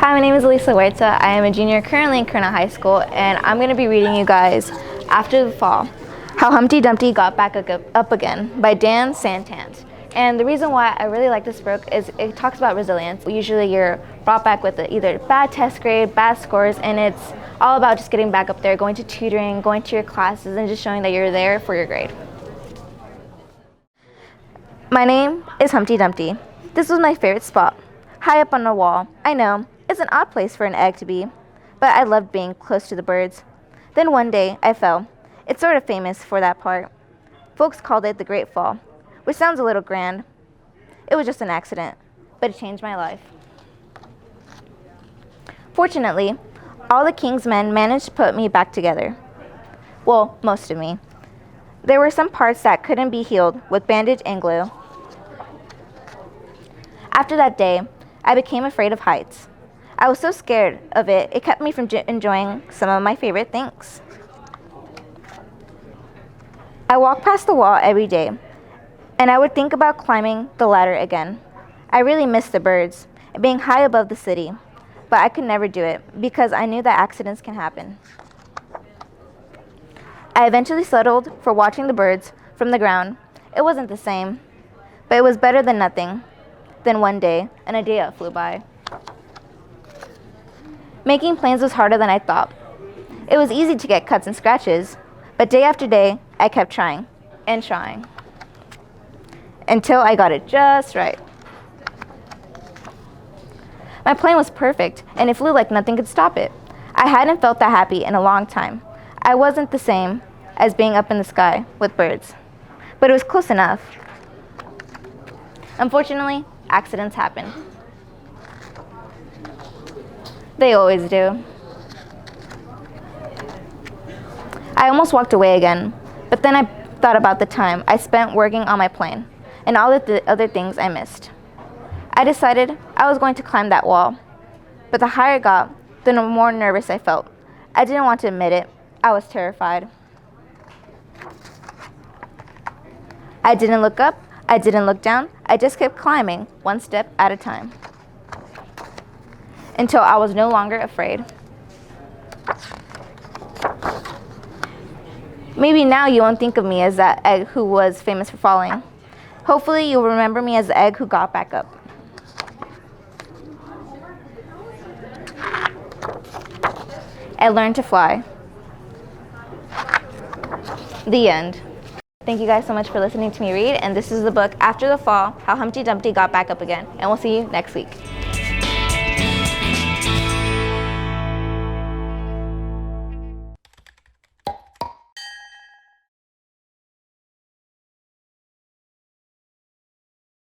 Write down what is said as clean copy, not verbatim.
Hi, my name is Elisa. I am a junior currently in Corona High School, and I'm going to be reading you guys After the Fall, How Humpty Dumpty Got Back Up Again by Dan Santant. And the reason why I really like this book is it talks about resilience. Usually you're brought back with either bad test grade, bad scores, and it's all about just getting back up there, going to tutoring, going to your classes, and just showing that you're there for your grade. My name is Humpty Dumpty. This was my favorite spot, high up on a wall. I know, it's an odd place for an egg to be, but I loved being close to the birds. Then one day, I fell. It's sort of famous for that part. Folks called it the Great Fall, which sounds a little grand. It was just an accident, but it changed my life. Fortunately, all the king's men managed to put me back together. Well, most of me. There were some parts that couldn't be healed with bandage and glue. After that day, I became afraid of heights. I was so scared of it, it kept me from enjoying some of my favorite things. I walked past the wall every day, and I would think about climbing the ladder again. I really missed the birds and being high above the city, but I could never do it because I knew that accidents can happen. I eventually settled for watching the birds from the ground. It wasn't the same, but it was better than nothing. Then one day, and a day that flew by. Making plans was harder than I thought. It was easy to get cuts and scratches, but day after day, I kept trying and trying until I got it just right. My plan was perfect, and it flew like nothing could stop it. I hadn't felt that happy in a long time. I wasn't the same as being up in the sky with birds, but it was close enough. Unfortunately, accidents happen. They always do. I almost walked away again, but then I thought about the time I spent working on my plane and all of the other things I missed. I decided I was going to climb that wall, but the higher I got, the more nervous I felt. I didn't want to admit it. I was terrified. I didn't look up. I didn't look down. I just kept climbing, one step at a time, until I was no longer afraid. Maybe now you won't think of me as that egg who was famous for falling. Hopefully you'll remember me as the egg who got back up. I learned to fly. The end. Thank you guys so much for listening to me read, and this is the book After the Fall, How Humpty Dumpty Got Back Up Again, and we'll see you next week.